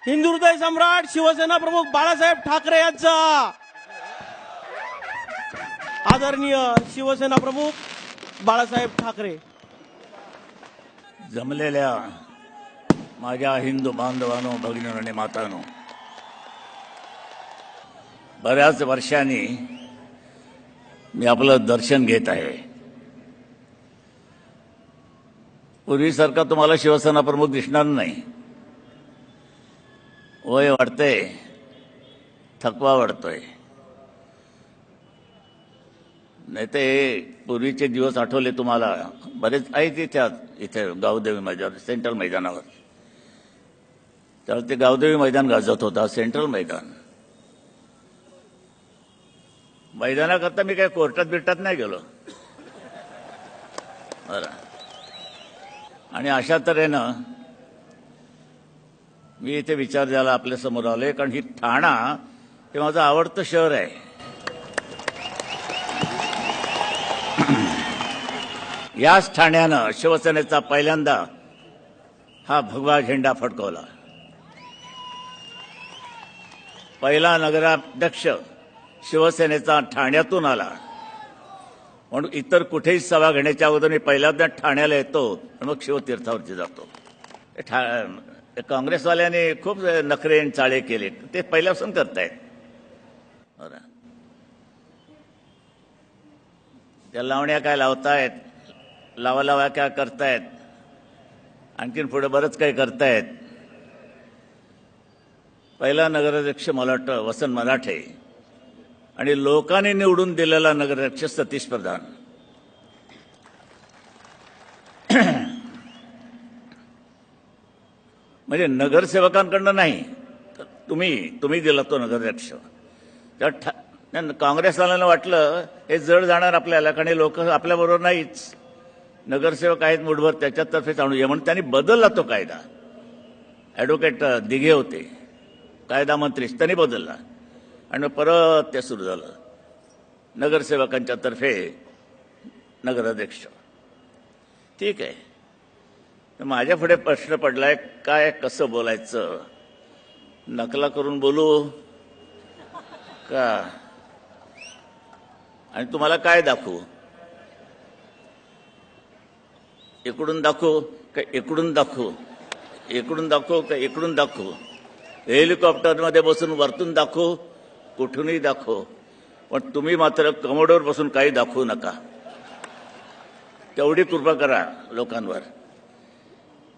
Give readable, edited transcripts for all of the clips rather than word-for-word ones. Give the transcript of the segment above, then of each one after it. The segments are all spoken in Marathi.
हिंदू हृदय सम्राट शिवसेना प्रमुख बाळासाहेब ठाकरे यांचा आदरणीय शिवसेना प्रमुख बाळासाहेब ठाकरे. जमलेल्या माझ्या हिंदू बांधवांनो, भगिनींनो आणि मातांनो, बऱ्याच वर्षांनी मी आपलं दर्शन घेत आहे. पूर्वीसारखा तुम्हाला शिवसेना प्रमुख दिसणार नाही. वय वाढतंय, थकवा वाढतोय. नाही ते पूर्वीचे दिवस आठवले तुम्हाला. बरेच आहे इथे गावदेवी मैदान, सेंट्रल मैदानावर. त्यावेळेस ते गावदेवी मैदान गाजत होता, सेंट्रल मैदान. मैदानाकरता मी काही कोर्टात बिर्टात नाही गेलो बरं. आणि अशा तऱ्हेनं मी इथे विचार द्यायला आपल्या समोर आलोय, कारण ही ठाणा हे माझं आवडतं शहर आहे. याच ठाण्यानं शिवसेनेचा पहिल्यांदा हा भगवा झेंडा फडकवला. पहिला नगराध्यक्ष शिवसेनेचा ठाण्यातून आला. म्हणून इतर कुठेही सभा घेण्याच्या अगोदर मी पहिल्यांदा ठाण्याला येतो आणि मग शिवतीर्थावरती जातो. काँग्रेसवाल्यांनी खूप नखरे चाळे केले, ते पहिल्यापासून करतायत. त्या लावण्या काय लावतायत, लावा काय करतायत, आणखीन पुढे बरंच काही करतायत. पहिला नगराध्यक्ष मला वाटतं वसंत मराठे, आणि लोकांनी निवडून दिलेला नगराध्यक्ष सतीश प्रधान. म्हणजे नगरसेवकांकडनं नाही, तुम्ही दिला तो नगराध्यक्ष. त्या काँग्रेसवाल्यांना वाटलं हे जड जाणार आपल्याला, कारण लोक आपल्याबरोबर नाहीच, नगरसेवक आहेत मुठभर, त्याच्यातर्फेच आणूया म्हणून त्यांनी बदलला तो कायदा. ॲडव्होकेट दिघे होते कायदा मंत्री, त्यांनी बदलला आणि मग परत ते सुरू झालं नगरसेवकांच्या तर्फे नगराध्यक्ष. ठीक आहे. तर माझ्या पुढे प्रश्न पडलाय, काय कसं बोलायचं, नकला करून बोलू का, आणि तुम्हाला काय दाखवू, इकडून दाखवू का इकडून दाखवू, इकडून दाखवू का इकडून दाखवू, हेलिकॉप्टरमध्ये बसून वरतून दाखवू, कुठूनही दाखवू, पण तुम्ही मात्र कमोडवर बसून काही दाखवू नका. तेवढी कृपा करा लोकांवर.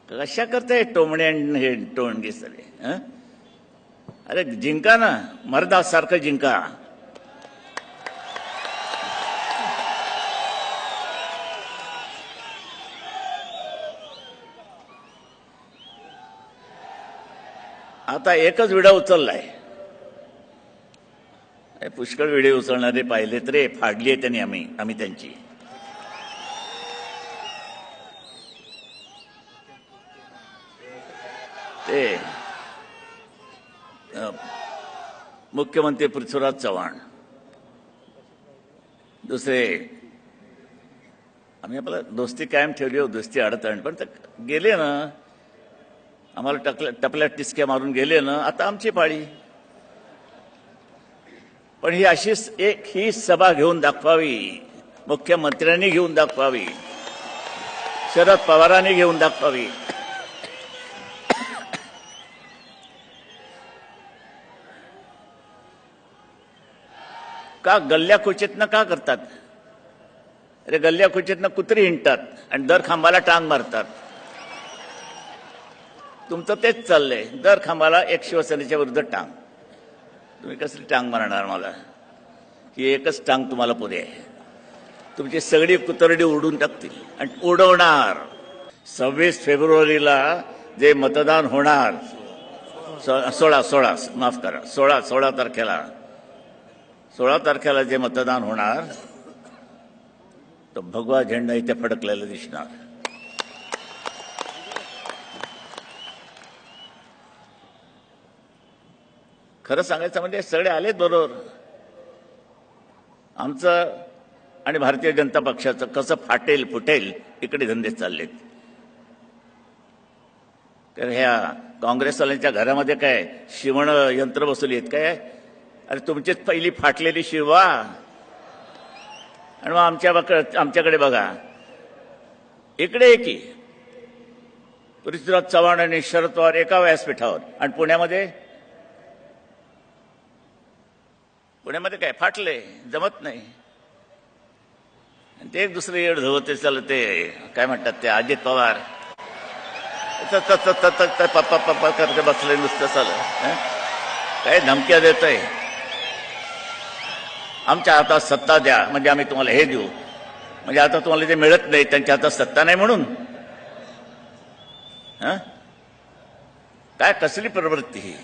कशा करताय टोमणे हे टोणगी सगळे. अरे जिंका ना, मर्दासारखं जिंका. आता एकच विडा उचललाय. पुष्कळ विडे उचलणारे पाहिले तरी फाडली आहे त्यांनी, आम्ही त्यांची. ते मुख्यमंत्री पृथ्वीराज चव्हाण, दुसरे आम्ही आपला दोस्ती कायम ठेवली हो, दोस्ती अडचण, पण गेले ना, आम्हाला टपल्या टिचक्या मारून गेले ना, आता आमची पाळी. पण ही अशीच ही सभा घेऊन दाखवावी, मुख्यमंत्र्यांनी घेऊन दाखवावी, शरद पवारांनी घेऊन दाखवावी. का गल्ल्या खुर्चीतनं का करतात? अरे गल्ल्या खुर्चीतनं कुत्री हिंडतात आणि दर खांबाला टांग मारतात. तुमचं तेच चाललंय, दर खांबाला एक शिवसेनेच्या विरुद्ध टांग. तुम्ही कसली टांग मारणार मला? ही एकच टांग तुम्हाला पुरे आहे. तुमची सगळी कुतरडी उडून टाकतील आणि उडवणार. 26 फेब्रुवारीला जे मतदान होणार, 16 तारखेला जे मतदान होणार, तो भगवा झेंडा इथे फडकलेला दिसणार. खरं सांगायचं म्हणजे सगळे आलेत बरोबर. आमचं आणि भारतीय जनता पक्षाचं कसं फाटेल फुटेल इकडे धंदे चाललेत. तर ह्या काँग्रेसवाल्यांच्या घरामध्ये काय शिवण यंत्र बसवली आहेत काय? अरे तुमचीच पहिली फाटलेली शिवा. आणि मग आमच्याकडे बघा, इकडे की पृथ्वीराज चव्हाण आणि शरद पवार एका व्यासपीठावर, आणि पुण्यामध्ये काय फाटले, जमत नाही. ते एक दुसरं येड धवते चाललं, ते काय म्हणतात ते अजित पवार पप्पा करते बसले नुसतं चाललं. काय धमक्या देतोय, आमच्या हातात सत्ता द्या म्हणजे आम्ही तुम्हाला हे देऊ, म्हणजे आता तुम्हाला जे मिळत नाही त्यांच्या हातात सत्ता नाही म्हणून. काय कसली प्रवृत्ती ही?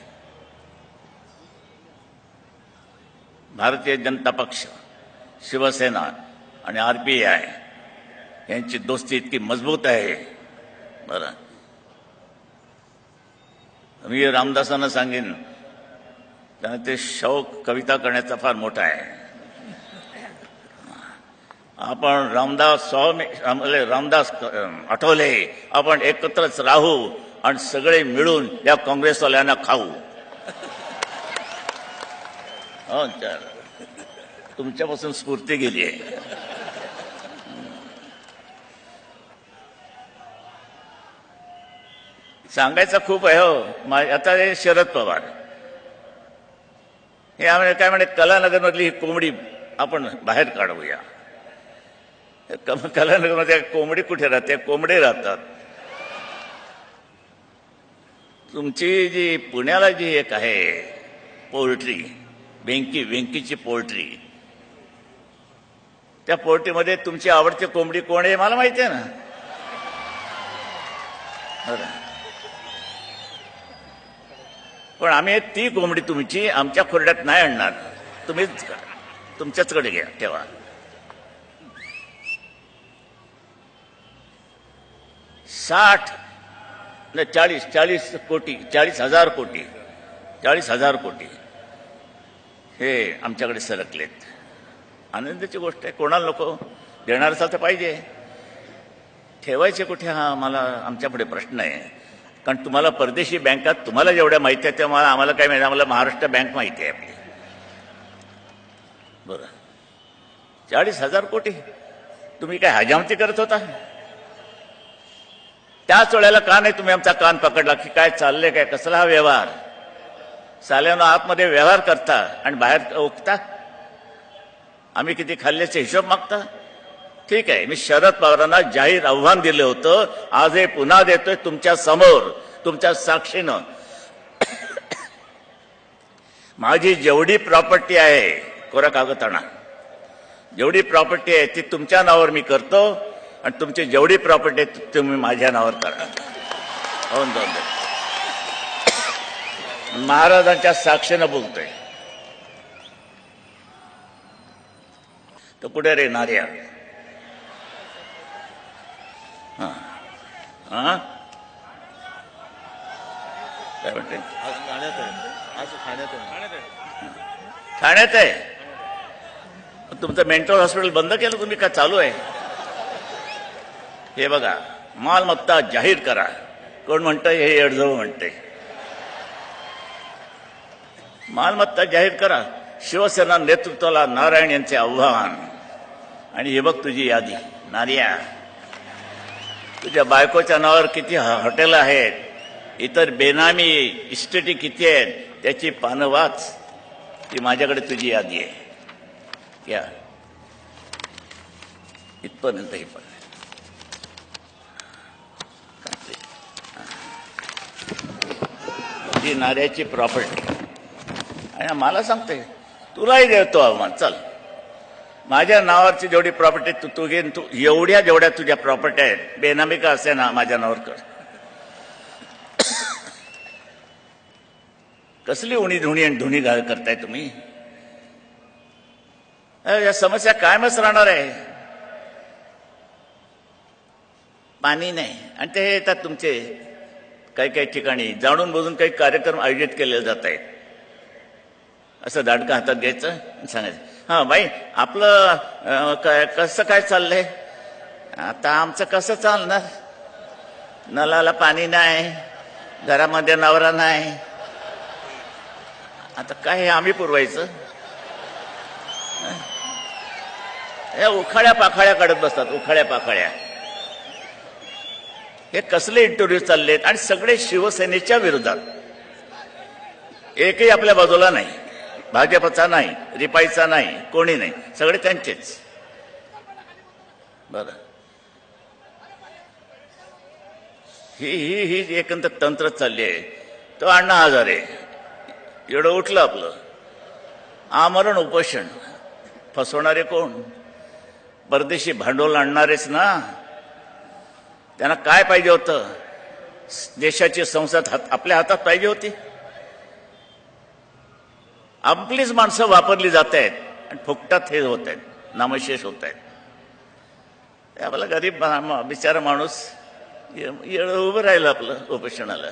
भारतीय जनता पक्ष, शिवसेना आणि RPI यांची दोस्ती इतकी मजबूत आहे. बरं, मी रामदासांना सांगेन, त्यांना ते शौक कविता करण्याचा फार मोठा आहे. आपण रामदास आठवले, आपण एकत्रच राहू आणि सगळे मिळून या काँग्रेसवाल्यांना खाऊ. हो, तुमच्यापासून स्फूर्ती गेली आहे. सांगायचं खूप आहे हो. आता हे शरद पवार हे काय म्हणे, कलानगरमधली ही कोंबडी आपण बाहेर काढूया. कलानगरमध्ये कोंबडी कुठे राहते? कोंबडे राहतात. तुमची जी पुण्याला जी एक आहे पोल्ट्री, वेंकीची पोल्ट्री, त्या पोल्ट्रीमध्ये तुमची आवडती कोंबडी कोण आहे मला माहिती आहे ना. पण आम्ही ती कोंबडी तुमची आमच्या खोरड्यात नाही आणणार. तुम्हीच तुमच्याचकडे घ्या, ठेवा. 40 कोटी 40,000 कोटी 40,000 कोटी हे आमच्याकडे सरकलेत. आनंदाची गोष्ट आहे. कोणाला नको देणार असाल तर पाहिजे, ठेवायचे कुठे हा मला आमच्यापुढे प्रश्न आहे. कारण तुम्हाला परदेशी बँकात तुम्हाला जेवढ्या माहिती आहे तेव्हा आम्हाला काय माहिती? आम्हाला महाराष्ट्र बँक माहिती आहे आपली. बरं, 40,000 कोटी तुम्ही काय हजामती करत होता? त्याच वेळेला का नाही तुम्ही आमचा कान पकडला की काय चाललंय, काय कसला हा व्यवहार? साल्यानं आतमध्ये व्यवहार करता आणि बाहेर ओकता. आम्ही किती खाल्ल्याचे हिशोब मागता. ठीक आहे, मी शरद पवारांना जाहीर आव्हान दिलं होतं, आज हे पुन्हा देतोय तुमच्या समोर, तुमच्या साक्षीनं. माझी जेवढी प्रॉपर्टी आहे, कोरा कागद आणा, जेवढी प्रॉपर्टी आहे ती तुमच्या नावावर मी करतो आणि तुमची जेवढी प्रॉपर्टी आहे तुम्ही माझ्या नावावर करा. हो, महाराजांच्या साक्षीनं बोलतोय. तर कुठे रे नार्या? काय म्हणते? ठाण्यात आहे. तुमचं मेंटल हॉस्पिटल बंद केलं तुम्ही का चालू आहे? हे बघा, मालमत्ता जाहीर करा. कोण म्हणतंय? हे येडजवळ म्हणते. मालमत्ता जाहीर करा. शिवसेना नेतृत्वाला नारायण यांचे आव्हान. आणि हे बघ तुझी यादी. नार्या, तुझ्या बायकोच्या नावावर किती हॉटेल आहेत, इतर बेनामी इस्टेटी किती आहेत, त्याची पानं वाच. ती माझ्याकडे तुझी यादी आहे. या इथपर्यंत ही पण ती नार्याची प्रॉपर्टी. आणि मला सांगते तुलाही देतो आव्हान, चल माझ्या नावावरची जेवढी प्रॉपर्टी तू घेईन, तू जेवढ्या तुझ्या प्रॉपर्टी आहेत बेनामी का असे ना माझ्या नावावर कर. कसली उणी धुणी आणि धुणी घाल करताय तुम्ही? या समस्या कायमच राहणार आहे. पाणी नाही, आणि ते येतात तुमचे काही ठिकाणी जाणून बुजून काही कार्यक्रम आयोजित केले जात आहेत. असं दाडकं हातात घ्यायचं सांगायचं, हा बाई आपलं कसं काय चाललंय? आता आमचं कसं चालणार? नळाला पाणी नाही, घरामध्ये नवरा नाही, आता काय हे आम्ही पुरवायचं? या उखाड्या पाखाड्या काढत बसतात, उखाड्या पाखाड्या. हे कसले इंटरव्ह्यू चाललेत आणि सगळे शिवसेनेच्या विरोधात. एकही आपल्या बाजूला नाही, भाजपचा नाही, रिपाईचा नाही, कोणी नाही, सगळे त्यांचेच. बरं, ही ही ही एकंदर तंत्र चालली आहे. तो अण्णा हजारे एवढं उठलं आपलं, आमरण उपोषण. फसवणारे कोण? परदेशी भांडवल आणणारेच ना. त्यांना काय पाहिजे होतं? देशाची संसद आपल्या हातात पाहिजे होती. आपलीच माणसं वापरली जात आहेत आणि फुकटात हे होत आहेत, नामशेष होत आहेत. आपला गरीब बिचारा माणूस उभं राहिलं आपलं उपोषणाला,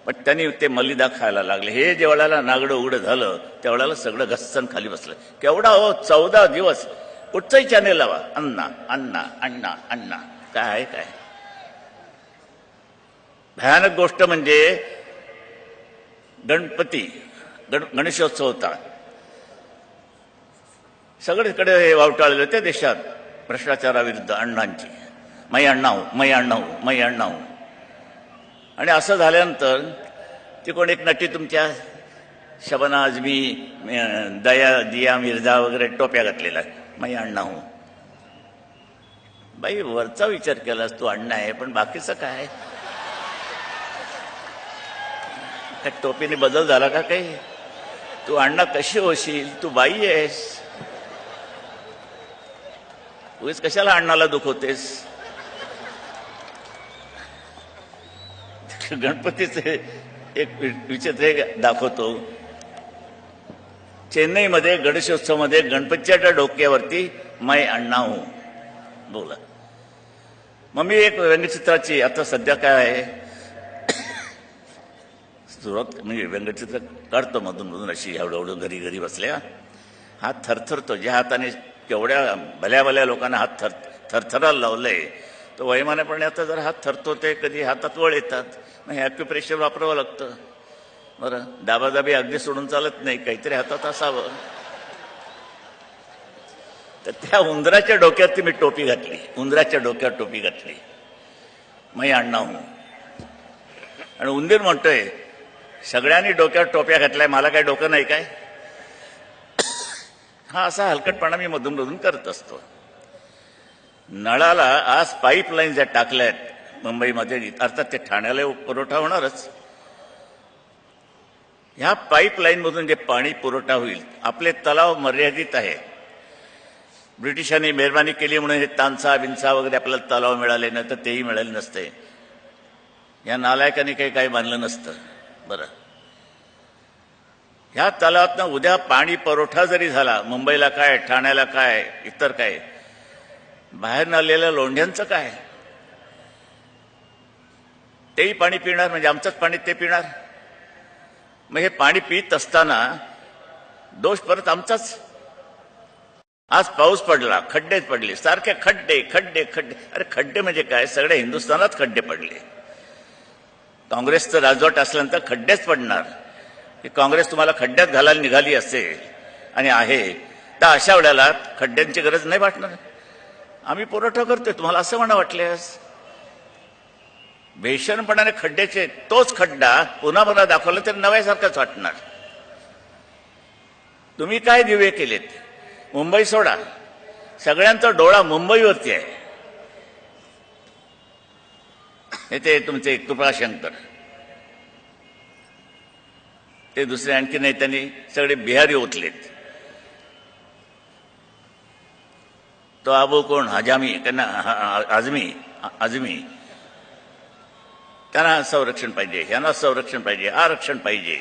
पण त्यांनी ते मलिदा खायला लागले. हे जेवढ्याला नागडं उघडं झालं तेवढ्याला सगळं घस्सन खाली बसलं. केवढा हो, 14 दिवस कुठचंही चॅनेल लावा, अण्णा अण्णा अण्णा अण्णा. काय काय भयानक गोष्ट म्हणजे गणेशोत्सव होता. सगळीकडे हे वावटाळले होते देशात भ्रष्टाचाराविरुद्ध अण्णांची. मै अण्णा हो, मै अण्णा हो, मै अण्णा हो. आणि असं झाल्यानंतर ती कोण एक नटी तुमच्या शबाना आझमी, दिया मिर्झा वगैरे टोप्या घातलेला, मै अण्णा हो. बाई, वरचा विचार केलास तू अण्णा आहे, पण बाकीचं काय? त्या टोपीने बदल झाला का काही? तू अण्णा कशी होशील? तू बाई आहेस. उगीच कशाला अण्णाला दुखवतेस? गणपतीचे एक विचित्र दाखवतो. चेन्नईमध्ये गणेशोत्सवमध्ये गणपतीच्या डोक्यावरती मै अण्णा हो बोला. मग मी एक व्यंगचित्राची आता सध्या काय आहे सुरुवात, म्हणजे व्यंगचित्र काढतो मधून मधून अशी एवढं घरी घरी बसल्या. हात थरथरतो. ज्या हाताने केवढ्या भल्या भल्या लोकांना हात थरथरायला लावलंय, तो वैमानाप्रमाणे आता जर हात थरतो ते कधी हातात वळ येतात. मग हे ॲक्युप्रेशर वापरावं लागतं. बरं, दाबादाबी अगदी सोडून चालत नाही, काहीतरी हातात असावं. तर त्या उंदराच्या डोक्यात मी टोपी घातली, उंदराच्या डोक्यात टोपी घातली, मै अण्णा हो. आणि उंदीर म्हणतोय सगळ्यांनी डोक्यात टोप्या घातल्या, मला काय डोकं नाही काय? हा असा हलकटपणा मी मधून मधून करत असतो. नळाला आज पाईपलाईन ज्या टाकल्यात मुंबईमध्ये, अर्थात ते ठाण्याला पुरवठा होणारच. ह्या पाईपलाईनमधून जे पाणी पुरवठा होईल, आपले तलाव मर्यादित आहे. ब्रिटिशांनी मेहरबानी केली म्हणून हे तानसा बिनसा वगैरे आपल्याला तलाव मिळाले, नाही तर तेही मिळाले नसते. या नालायकांनी काही बांधलं नसतं. बरं, ह्या तलावातनं उद्या पाणी पुरवठा जरी झाला, मुंबईला काय, ठाण्याला काय, इतर काय, बाहेर आलेल्या लोंढ्यांचं काय? तेही पाणी पिणार, म्हणजे आमचंच पाणी ते पिणार. मग हे पाणी पित असताना दोष परत आमचाच. आज पाऊस पडला, खड्डे पडले, सारखे खड्डे खड्डे खड्डे. अरे खड्डे म्हणजे काय? सगळ्या हिंदुस्थानात खड्डे पडले. काँग्रेसचं राजवट असल्यानंतर खड्डेच पडणार. की काँग्रेस तुम्हाला खड्ड्यात घालायला निघाली असेल आणि आहे, तर अशा वेळेला खड्ड्यांची गरज नाही वाटणार. आम्ही पुरवठा करतोय तुम्हाला असं म्हणा वाटल्यास. बेशरमपणाने खड्ड्याचे तोच खड्डा पुन्हा पुन्हा दाखवला तर नव्यासारखाच वाटणार. तुम्ही काय दिवे केलेत? मुंबई सोडा, सगळ्यांचा डोळा मुंबईवरती आहे. हे ते तुमचे कृपाशंकर, ते दुसरे आणखी नाही, त्यांनी सगळे बिहारी ओतलेत. तो आबू कोण? हजामी, त्यांना आझमी, त्यांना संरक्षण पाहिजे, ह्यांना संरक्षण पाहिजे, आरक्षण पाहिजे.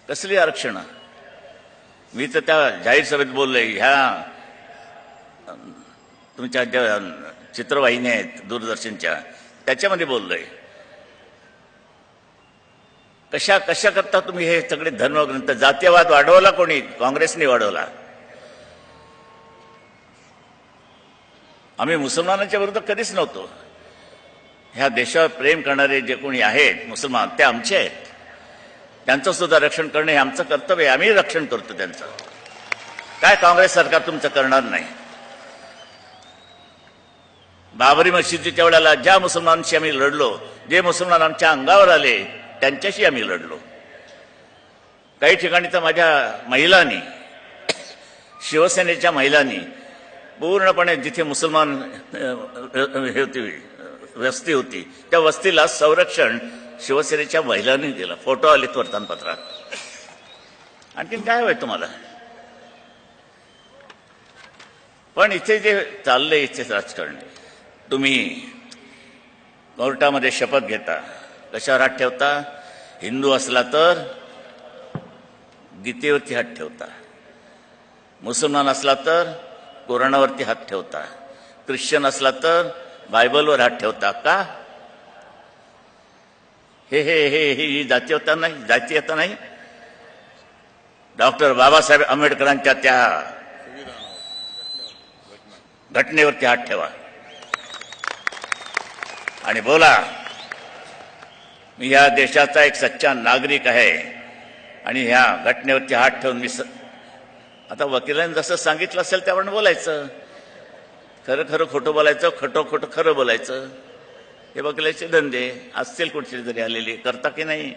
कसली आरक्षण? मी तर त्या जाहीर सभेत बोललोय. ह्या तुमच्या ज्या चित्रवाहिन्या आहेत दूरदर्शनच्या, त्याच्यामध्ये बोललोय. कशा करता तुम्ही हे सगळे धर्मग्रंथ? जातीयवाद वाढवला कोणी? काँग्रेसने वाढवला. आम्ही मुसलमानांच्या विरुद्ध कधीच नव्हतो. ह्या देशावर प्रेम करणारे जे कोणी आहेत मुसलमान ते आमचे आहेत. त्यांचं सुद्धा रक्षण करणं हे आमचं कर्तव्य आहे. आम्ही रक्षण करतो त्यांचं. काय काँग्रेस सरकार तुमचं करणार नाही. बाबरी मशिदीच्या वेळेला ज्या मुसलमानांशी आम्ही लढलो, जे मुसलमान आमच्या अंगावर आले त्यांच्याशी आम्ही लढलो. काही ठिकाणी तर माझ्या महिलांनी, शिवसेनेच्या महिलांनी पूर्णपणे जिथे मुसलमान हे होती वस्ती होती त्या वस्तीला संरक्षण शिवसेनेच्या महिलांनी दिलं. फोटो आलेत वर्तमानपत्रात. आणखीन काय हवंय तुम्हाला? पण इथे जे चाललंय इथे राजकारण, तुम्ही कोर्टामध्ये शपथ घेता, कशावर हात ठेवता? हिंदू असला तर गीतेवरती हात ठेवता, मुसलमान असला तर कुराणावरती हात ठेवता, ख्रिश्चन असला तर बायबलवर हात ठेवता. का? हे हे हे ही जातीयता नाही, जातीयता नाही. डॉक्टर बाबासाहेब आंबेडकरांच्या त्या घटनेवरती हात ठेवा आणि बोला, मी या देशाचा एक सच्चा नागरिक आहे आणि ह्या घटनेवरती हात ठेवून मी आता वकिलांनी जसं सांगितलं असेल त्याप्रमाणे बोलायचं. खरं खरं खोटं बोलायचं, खोटं खोटं खरं बोलायचं. हे वकिलाचे धंदे असतील कुठचे तरी आलेली, करता की नाही?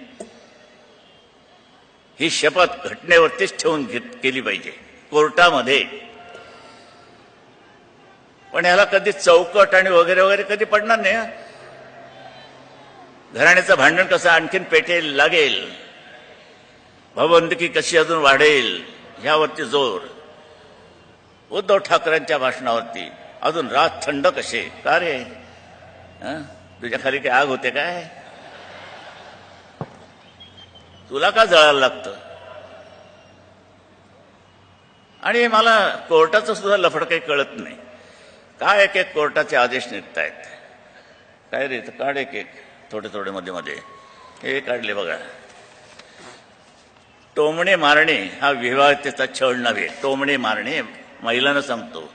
ही शपथ घटनेवरतीच ठेवून केली पाहिजे कोर्टामध्ये. पण ह्याला कधी चौकट आणि वगैरे वगैरे कधी पडणार नाही. घराण्याचं भांडण कसं आणखीन पेटेल लागेल, भावबंदकी कशी अजून वाढेल ह्यावरती जोर. उद्धव ठाकरेंच्या भाषणावरती अजून रात थंड कसे? का रे, तुझ्या खाली काही आग होते काय? तुला का जळायला लागतं? आणि मला कोर्टाचं सुद्धा लफड काही कळत नाही. काय एक एक कोर्टाचे आदेश निघतायत. काय रे, काढ एक एक थोडे थोडे मध्ये मध्ये. हे काढले बघा. टोमणे मारणे हा विवाहितेचा छळ नव्हे. टोमणे मारणे महिलांना सांगतो.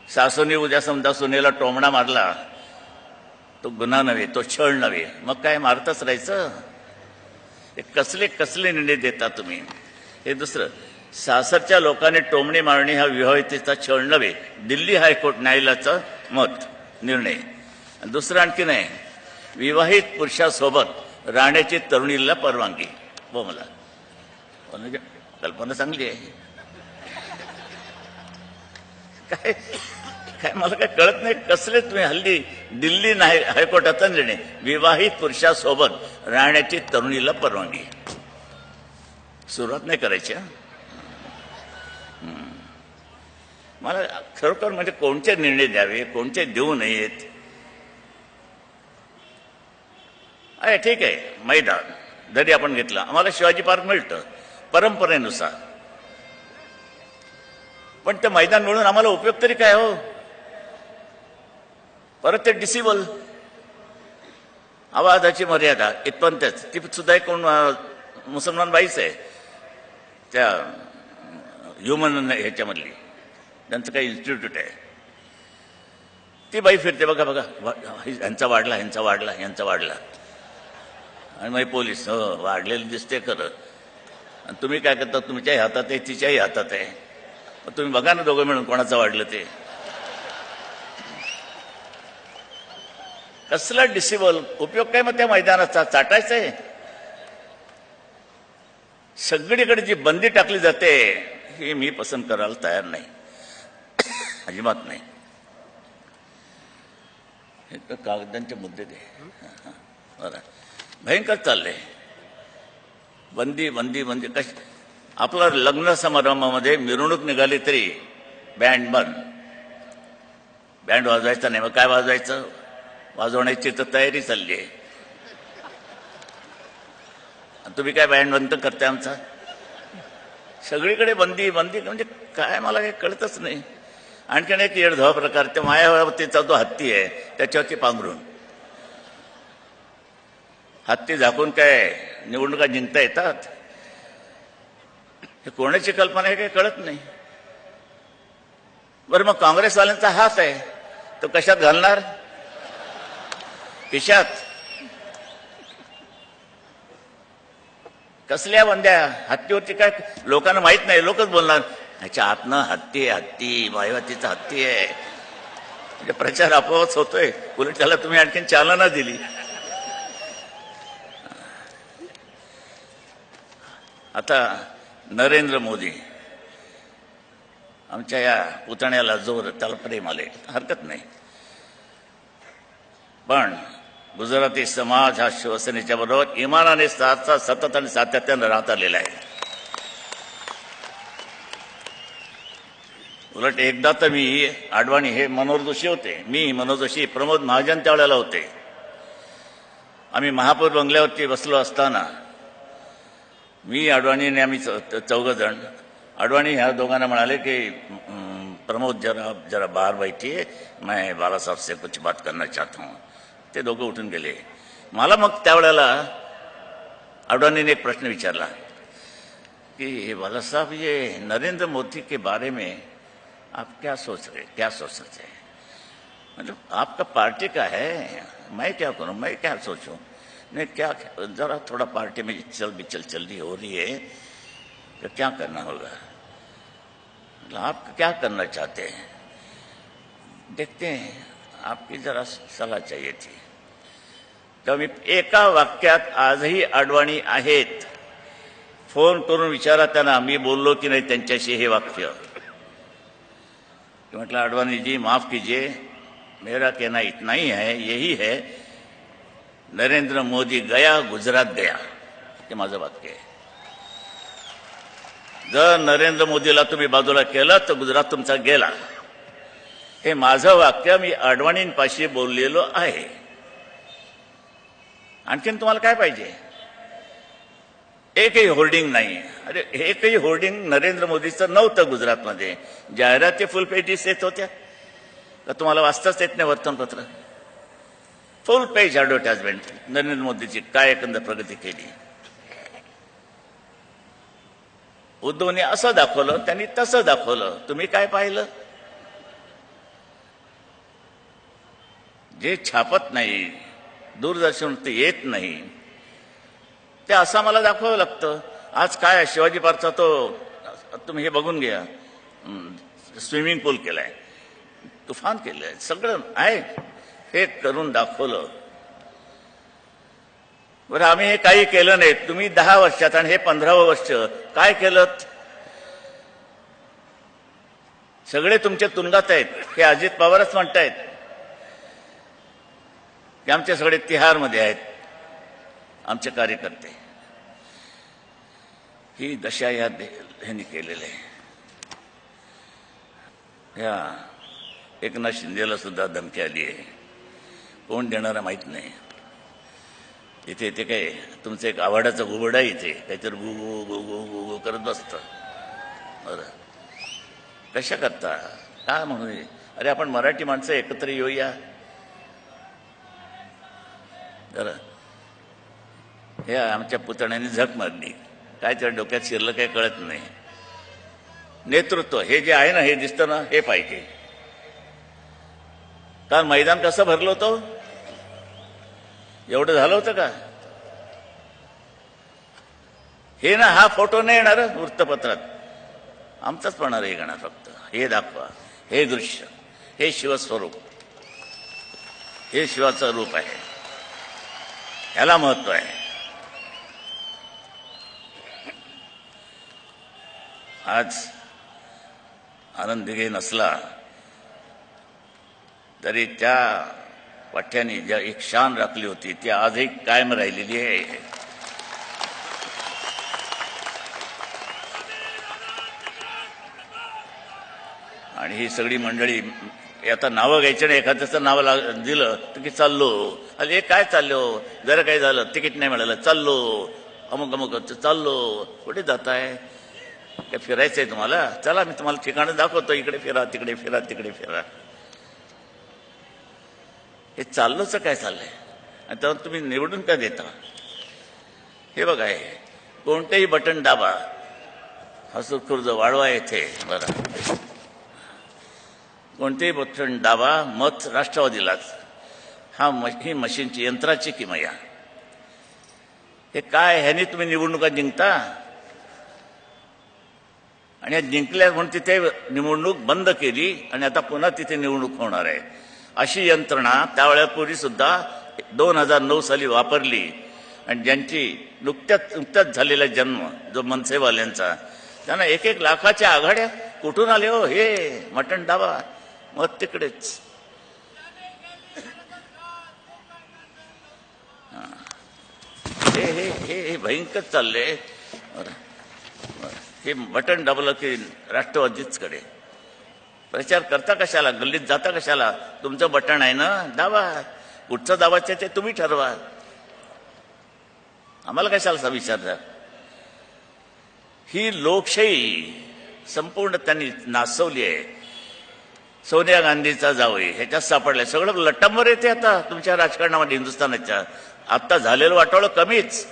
सासूने उद्या समजा सुनेला टोमणा मारला, तो गुन्हा नव्हे, तो छळ नव्हे. मग काय मारतच राहायचं? हे कसले कसले निर्णय देता तुम्ही? हे दुसरं, सासरच्या लोकांनी टोमणे मारणे हा विवाहितेचा छळ नव्हे, दिल्ली हायकोर्ट न्यायालयाचं मत निर्णय. दुसरं आणखी नाही, विवाहित पुरुषासोबत राहण्याची तरुणीला परवानगी. मला कल्पना चांगली आहे. काय काय मला काय कळत नाही. कसले तुम्ही हल्ली दिल्ली हायकोर्टाचा निर्णय, विवाहित पुरुषासोबत राहण्याची तरुणीला परवानगी. सुरुवात नाही करायची. मला खरोखर म्हणजे कोणते निर्णय द्यावे, कोणते देऊ नयेत. आहे ठीक आहे, मैदान जरी आपण घेतलं, आम्हाला शिवाजी पार्क मिळतं परंपरेनुसार. पण ते मैदान मिळून आम्हाला उपयोग तरी काय हो? परत ते डिसिबल आवाजाची मर्यादा इथपर्यंतच. ती सुद्धा एक कोण मुसलमान बाईच आहे, त्या ह्युमन ह्याच्यामधली, त्यांचं काही इन्स्टिट्यूट आहे. ती बाई फिरते बघा बघा, ह्यांचा वाढला, ह्यांचा वाढला, ह्यांचा वाढला. आणि मग पोलीस, हो वाढलेलं दिसते खरं. आणि तुम्ही काय करता? तुमच्याही हातात आहे, तिच्याही हातात आहे. मग तुम्ही बघा ना दोघं मिळून कोणाचं वाढलं ते. कसला डिसिबल उपयोग काय मग त्या मैदानाचा? चाटायचं आहे. सगळीकडे जी बंदी टाकली जाते ही मी पसंत करायला तयार नाही, अजिबात नाही. हे कागदांचे मुद्दे दे. बरं, भयंकर चाललंय. बंदी बंदी बंदी कशी? आपला लग्न समारंभामध्ये मिरवणूक निघाली तरी बँड बंद. बँड वाजवायचा नाही. मग काय वाजवायचं? वाजवण्याची तर तयारी चालली आहे. तुम्ही काय बँड बंद करताय आमचा? सगळीकडे बंदी बंदी म्हणजे काय मला काही कळतच नाही. आणखीन एक येडधवा प्रकार, त्या मायावतीचा जो हत्ती आहे त्याच्यावरती पांघरून. हत्ती झाकून काय निवडणुका जिंकता येतात? हे कोणाची कल्पना आहे काही कळत नाही. बरं, मग काँग्रेसवाल्यांचा हात आहे तो कशात घालणार? खिशात कसल्या बंद्या हत्तीवरती काय लोकांना माहित नाही, लोकच बोलणार ह्याच्या आतनं हत्ती हत्ती मायावतीचा हत्ती आहे, म्हणजे प्रचार आपोआपच होतोय. उलट त्याला तुम्ही आणखीन चालना दिली. आता नरेंद्र मोदी आमच्या या पुतण्याला जोर, त्याला प्रेम आले, हरकत नाही. पण गुजराती समाज हा शिवसेनेच्या बरोबर इमानाने सतत आणि सातत्यानं राहत आलेला आहे. उलट एकदा तर मी आडवाणी हे मनोहर जोशी होते, मी मनोहर जोशी, प्रमोद महाजन त्यावेळेला होते. आम्ही महापौर बंगल्यावरती बसलो असताना मी आडवाणीने आम्ही चौघजण, आडवाणी ह्या दोघांना म्हणाले की प्रमोद जरा बाहर बैठिए, मैं बाला साहब से कुछ बात करना चाहता हूँ. ते दोघं उठून गेले. मला मग त्यावेळेला आडवाणीने एक प्रश्न विचारला कि बाला साहब ये नरेंद्र मोदी के बारे में आप क्या सोच रहे हैं, मतलब आपका पार्टी का है, मैं क्या करूं, मैं क्या सोचूं, नहीं क्या जरा थोड़ा पार्टी में चल रही हो रही है, तो क्या करना होगा, मतलब आप क्या करना चाहते हैं, देखते हैं, आपकी जरा सलाह चाहिए थी. तर मी एका वाक्यात आजही आडवाणी आहेत, फोन करून विचारा त्यांना मी बोललो की नाही त्यांच्याशी हे वाक्य. म्हटलं आडवाणी जी माफ कीजिए, मेरा कहना इतना ही है, यही है, नरेंद्र मोदी गया गुजरात गया, हे माझं वाक्य आहे. जर नरेंद्र मोदीला तुम्ही बाजूला केलं तर गुजरात तुमचा गेला, हे माझं वाक्य मी आडवाणींपाशी बोललेलो आहे. आणखीन तुम्हाला काय पाहिजे? एकही होर्डिंग नाही. अरे एकही होर्डिंग नरेंद्र मोदीचं नव्हतं गुजरातमध्ये. जाहिराती फुल पेजेस येत होत्या तर तुम्हाला वाचताच येत नाही वर्तमानपत्र. फुल पेज ॲडव्हर्टाइजमेंट नरेंद्र मोदीची काय एकंदर प्रगती केली. उद्धवने असं दाखवलं, त्यांनी तसं दाखवलं, तुम्ही काय पाहिलं? जे छापत नाही, दूरदर्शन ते येत नाही, ते असं मला दाखवावं लागतं. आज काय शिवाजी पार्कचा तो तुम्ही हे बघून घ्या, स्विमिंग पूल केलाय, तुफान केलंय, सगळं आहे, हे करून दाखवलं. बरं आम्ही हे काही केलं नाही. तुम्ही 10 वर्षात आणि हे 15वं वर्ष काय केलं? सगळे तुमच्या तुरुंगात आहेत. हे अजित पवारच म्हणतायत की आमचे सगळे तिहारमध्ये आहेत आमचे कार्यकर्ते. ही दशा या ह्यांनी केलेली आहे. या एकनाथ शिंदेला सुद्धा धमकी आली आहे. कोण देणारा माहित नाही. इथे ते काय तुमचं एक आवाडाचा घुबड आहे, इथे काहीतरी गु गु गु गु गु गु करत बसतं. बरं कशा करता काय म्हणून? अरे आपण मराठी माणसं एकत्र येऊया जरा. हे आमच्या पुतण्याने झक मारली, काय त्या डोक्यात शिरलं काय कळत नाही. नेतृत्व हे जे आहे ना, हे दिसतं ना, हे पाहिजे. कारण मैदान कसं भरलं होतं, एवढं झालं होतं का? हे ना, हा फोटो नाही येणार वृत्तपत्रात, आमचाच पडणार हे येणार. फक्त हे दाखवा, हे दृश्य, हे शिवस्वरूप, हे शिवाचं रूप आहे, ह्याला महत्व आहे. आज आनंद दिघे नसला तरी त्या पाठ्याने ज्या एक शान राखली होती ती आजही कायम राहिलेली आहे. आणि ही सगळी मंडळी आता नावं घ्यायचं नाही, एखाद्याचं नाव दिलं तर की चाललो. अरे काय चाललो, जरा काय झालं, तिकीट नाही मिळालं, चाललो, अमुक अमुक चाललो. कुठे जाताय? काय फिरायचंय तुम्हाला? चला मी तुम्हाला ठिकाणं दाखवतो, इकडे फिरा, तिकडे फिरा, तिकडे फिरा. हे चाललोच काय चाललंय? आणि तेव्हा तुम्ही निवडून का देता? हे बघा, हे कोणतेही बटन दाबा, हसूर खुर्द वाढवा येथे, बरं कोणतेही बटन दाबा, मत राष्ट्रवादीलाच. ही मशीनची यंत्राची किमया. हे काय, ह्यानी तुम्ही निवडणुका जिंकता आणि या जिंकल्या म्हणून तिथे निवडणूक बंद केली आणि आता पुन्हा तिथे निवडणूक होणार आहे. अशी यंत्रणा त्यावेळेपूर्वी सुद्धा 2009 साली वापरली आणि ज्यांची नुकत्याच झालेला जन्म जो मनसेवाल्यांचा, त्यांना 1-1 लाखाच्या आघाड्या कुठून आले हो? हे मटण दाबा मग तिकडेच. हे हे हे भयंकर चाललंय. हे बटन दाबलं की राष्ट्रवादीच कडे प्रचार करता कशाला, गल्लीत जाता कशाला? तुमचं बटन आहे ना, दाबा. कुठचं दाबायचं ते तुम्ही ठरवा, आम्हाला कशाला विचारता. ही लोकशाही संपूर्ण त्यांनी नासवली आहे. सोनिया गांधीचा जावई ह्याच्यात सापडलाय. सगळं लट्टांबर येते आता तुमच्या राजकारणामध्ये हिंदुस्थानाच्या. आता झालेलं वाटोळं कमीच,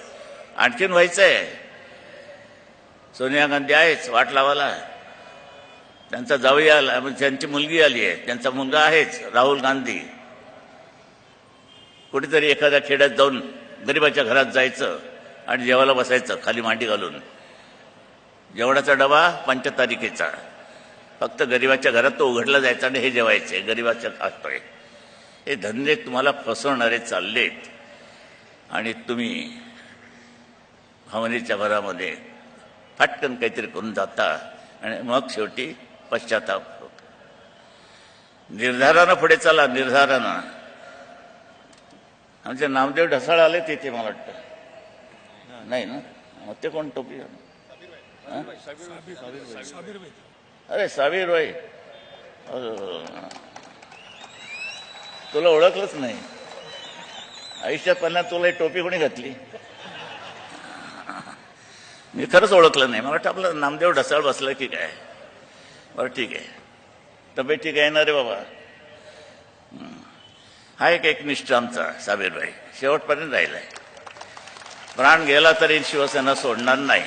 आणखीन व्हायचंय. सोनिया गांधी आहेच वाट लावायला, त्यांचा जावई आला, त्यांची मुलगी आली आहे, त्यांचा मुलगा आहेच राहुल गांधी. कुठेतरी एखाद्या खेड्यात जाऊन गरिबाच्या घरात जायचं आणि जेवायला बसायचं खाली मांडी घालून. जेवणाचा डबा 5 तारखेचा, फक्त गरिबाच्या घरात तो उघडला जायचा आणि हे जेवायचे, गरिबाच्या खातोय. हे धंदे तुम्हाला फसवणारे चाललेत आणि तुम्ही भावनेच्या भरामध्ये फटकन काहीतरी करून जाता आणि मग शेवटी पश्चाताप होतो. निर्धारानं पुढे चला, निर्धारानं. आमचे नामदेव ढसाळ आले तिथे, मला वाटतं नाही ना, मग ते कोण टोपी? अरे साबीर भाई, तुला ओळखलंच नाही आयुष्यात. पहिल्यांदा तुला टोपी कोणी घातली? मी खरंच ओळखलं नाही. मला वाटतं आपलं नामदेव ढसाळ बसलं की काय. बरं ठीक आहे, तब्येत ठीक आहे ना रे बाबा? हा एक निष्ठ आमचा साबीरभाई शेवटपर्यंत राहिलाय. प्राण गेला तरी शिवसेना सोडणार नाही.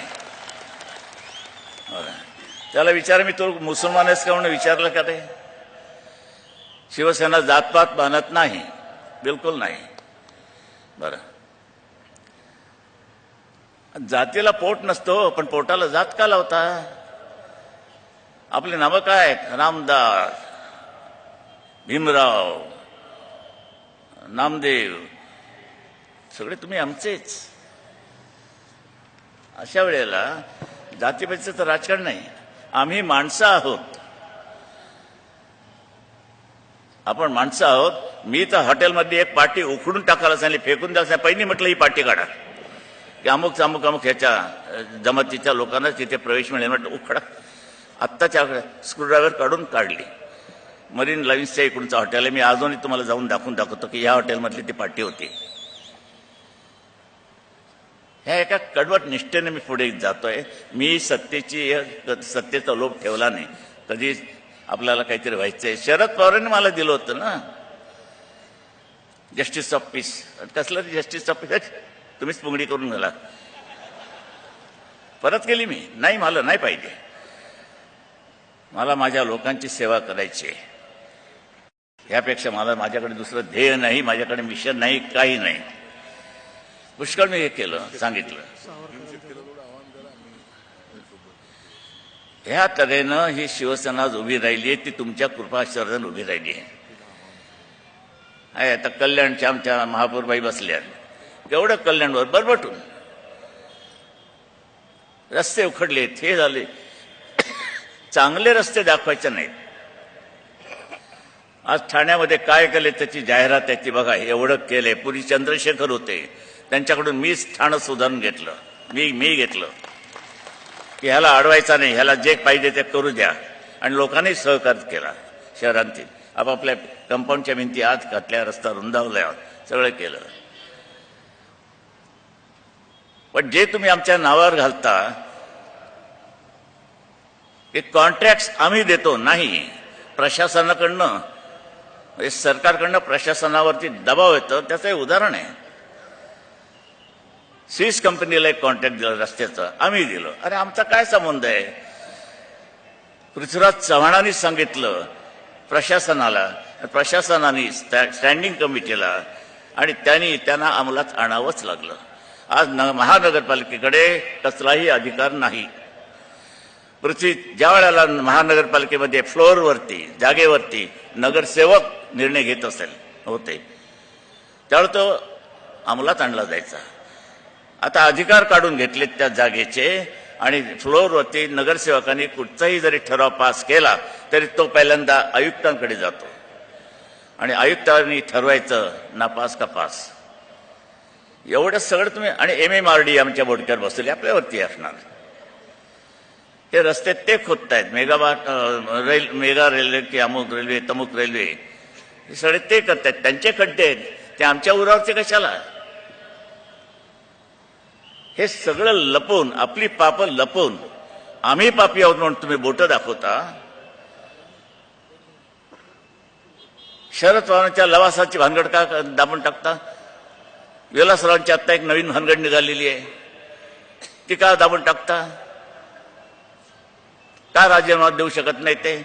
त्याला विचार, मी तो मुसलमान आहेस का म्हणून विचारलं का रे? शिवसेना जातपात मानत नाही, बिलकुल नाही. बरं, जातीला पोट नसतो, पण पोटाला जात का लावता? आपली नावं काय? रामदास, भीमराव, नामदेव, सगळे तुम्ही आमचेच. अशा वेळेला जातीपातीचं तर राजकारण नाही. आम्ही माणसं आहोत, आपण माणसं आहोत. मी तर हॉटेलमध्ये एक पाटी उखडून टाकायला सांगितली, फेकून द्यायला सांगितलं. पहिली म्हटलं ही पाटी काढा की अमुक अमुक अमुक ह्याच्या जमातीच्या लोकांना तिथे प्रवेश मिळेल. म्हटलं उखडा. आत्ताच्या स्क्रूड्रायव्हर काढून काढली. मरीन लाईन्सच्या इकडूनचं हॉटेल आहे. मी अजूनही तुम्हाला जाऊन दाखवतो की ह्या हॉटेलमधली ती पाटी होती. ह्या एका कडवट निष्ठेने मी पुढे जातोय. मी सत्तेचा लोभ ठेवला नाही. कधी आपल्याला काहीतरी व्हायचंय. शरद पवारांनी मला दिलं होतं ना जस्टिस ऑफ पीस. कसलं जस्टिस ऑफ पीस? तुम्हीच पुंगडी करून गेला. परत केली मी. नाही, मला नाही पाहिजे. मला माझ्या लोकांची सेवा करायची. ह्यापेक्षा मला माझ्याकडे दुसरं ध्येय नाही, माझ्याकडे मिशन नाही, काही नाही. पुष्कळ मी हे केलं, सांगितलं. ह्या तऱ्हेनं ही शिवसेना उभी राहिली आहे. ती तुमच्या कृपाश्रमाने उभी राहिली आहे. आता कल्याणच्या आमच्या महापौरबाई बसल्या, एवढं कल्याणवर बरबटून रस्ते उखडलेत, हे झाले. चांगले रस्ते दाखवायचे नाहीत. आज ठाण्यामध्ये काय केले त्याची जाहिरात त्याची बघा. एवढं केलंय. पूर्वी चंद्रशेखर होते, त्यांच्याकडून मीच ठाणं सुधारून घेतलं. मी घेतलं की ह्याला अडवायचा नाही, ह्याला जे पाहिजे ते करू द्या. आणि लोकांनी सहकार्य केला. शहरांतील आपापल्या कंपाऊंडच्या भिंती आत घातल्या, रस्ता रुंदावला, सगळं केलं. पण जे तुम्ही आमच्या नावावर घालता ते कॉन्ट्रॅक्ट आम्ही देतो, नाही प्रशासनाकडनं, सरकारकडनं प्रशासनावरती दबाव येतो. त्याचं एक उदाहरण आहे. स्विस कंपनीला एक कॉन्ट्रॅक्ट दिलं रस्त्याचं, आम्ही दिलं. अरे आमचा काय संबंध आहे? पृथ्वीराज चव्हाणांनी सांगितलं प्रशासनाला प्रशासनाने स्टँडिंग कमिटीला आणि त्यांना अंमलात आणावंच लागलं. आज महानगरपालिकेकडे कसलाही अधिकार नाही. पृथ्वी ज्या वेळेला महानगरपालिकेमध्ये फ्लोअरवरती जागेवरती नगरसेवक निर्णय घेत होते त्यावेळेला तो अंमलात आणला जायचा. आता अधिकार काढून घेतलेत त्या जागेचे आणि फ्लोअरवरती नगरसेवकांनी कुठचाही जरी ठराव पास केला तरी तो पहिल्यांदा आयुक्तांकडे जातो आणि आयुक्तांनी ठरवायचं नापास का पास. एवढं सगळं तुम्ही आणि MMRD आमच्या बोडक्यावर बसवले आपल्यावरती असणार. हे रस्ते ते खोदतायत मेगा रेल्वे की अमुक रेल्वे तमुक रेल्वे हे सगळे ते करतायत. त्यांचे खड्डे आहेत ते आमच्या उरावरचे कशाला. हे सगळं लपवून आपली पापं लपवून आम्ही पापी आहोत म्हणून तुम्ही बोटं दाखवता. शरद पवारांच्या लवासाची भानगड का दाबून टाकता. विलासरावांची आत्ता एक नवीन भानगड निघालेली आहे ती का दाबून टाकता. का राजीनामा देऊ शकत नाही ते.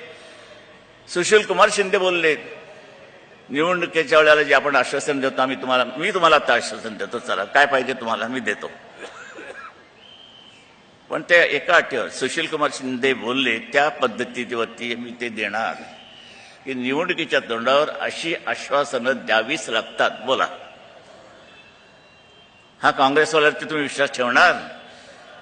सुशील कुमार शिंदे बोलले निवडणुकीच्या वेळेला जे आपण आश्वासन देतो मी तुम्हाला आता आश्वासन देतो चला काय पाहिजे तुम्हाला मी देतो. पण ते एका अटीवर सुशील कुमार शिंदे बोलले त्या पद्धतीवरती मी ते देणार की निवडणुकीच्या तोंडावर अशी आश्वासनं द्यावीच लागतात. बोला हा काँग्रेसवाल्यांवरती तुम्ही विश्वास ठेवणार.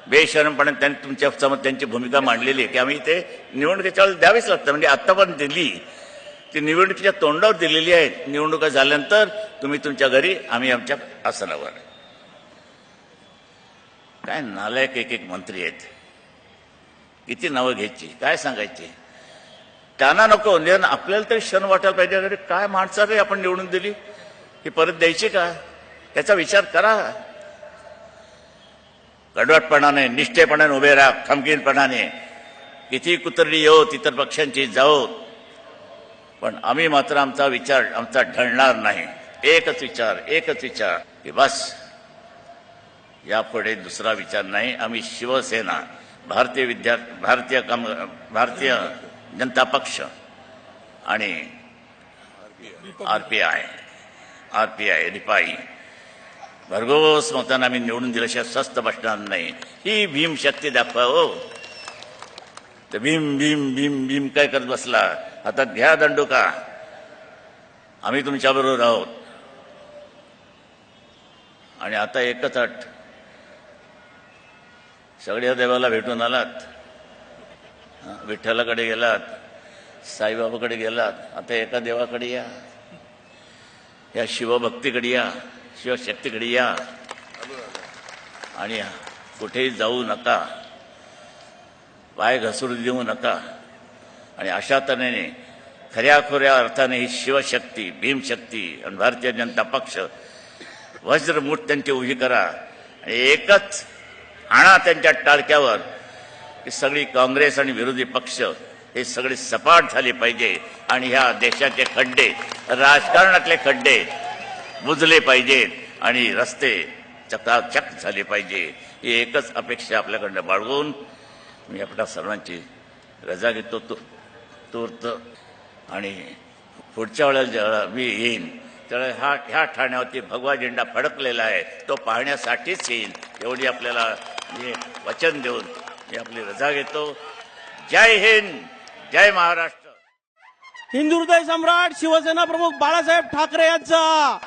बेशरमपणे त्यांनी तुमच्या समोर त्यांची भूमिका मांडलेली आहे की आम्ही ते निवडणुकीच्या वेळेला द्यावीच लागतं. म्हणजे आता पण दिली ती निवडणुकीच्या तोंडावर दिलेली आहे. निवडणुका झाल्यानंतर तुम्ही तुमच्या घरी आम्ही आमच्या आसनावर. काय नालायक एक मंत्री आहेत. किती नावं घ्यायची काय सांगायची. त्यांना नको आपल्याला तरी क्षण वाटायला पाहिजे अरे काय माणसं रे आपण निवडून दिली ही परत द्यायची का त्याचा विचार करा. कडवटपणाने निष्ठेपणाने उभे राहा खमकीनपणाने. किती कुतरडी येऊ इतर पक्षांची जाओ पण आम्ही मात्र आमचा विचार आमचा ढळणार नाही. एकच विचार की बस यापुढे दुसरा विचार नाही. आम्ही शिवसेना भारतीय जनता पक्ष आणि आरपीआय रिपाई भरघोस मतांना आम्ही निवडून दिल्याशिवाय स्वस्त बसणार नाही. ही भीम शक्ती दाखवा हो. तर भीम भीम भीम भीम काय करत बसला. हातात घ्या दंडुका. आम्ही तुमच्याबरोबर आहोत. आणि आता एकच अट सगळ्या देवाला भेटून आलात विठ्ठलाकडे गेलात साईबाबाकडे गेलात आता एका देवाकडे या शिवभक्तीकडे या शिवशक्तीकडे या आणि कुठेही जाऊ नका. पाय घसरू देऊ नका. आणि अशा तऱ्हेने खऱ्याखुऱ्या अर्थाने ही शिवशक्ती भीमशक्ती आणि भारतीय जनता पक्ष वज्रमूठ त्यांची उभी करा आणि एकच आणा त्यांच्या टाळक्यावर की सगळी काँग्रेस आणि विरोधी पक्ष हे सगळे सपाट झाले पाहिजे आणि ह्या देशाचे खड्डे राजकारणातले खड्डे बुजले पाहिजेत आणि रस्ते चकाचक झाले पाहिजे. ही एकच अपेक्षा आपल्याकडनं बाळगून मी आपल्या सर्वांची रजा घेतो तूर्त. आणि पुढच्या वेळेला जेव्हा मी येईन त्यावेळेला ह्या ठाण्यावरती भगवा झेंडा फडकलेला आहे तो पाहण्यासाठीच येईन एवढी आपल्याला मी वचन देऊन मी आपली रजा घेतो. जय हिंद जय महाराष्ट्र. हिंदुहृदय सम्राट शिवसेना प्रमुख बाळासाहेब ठाकरे यांचा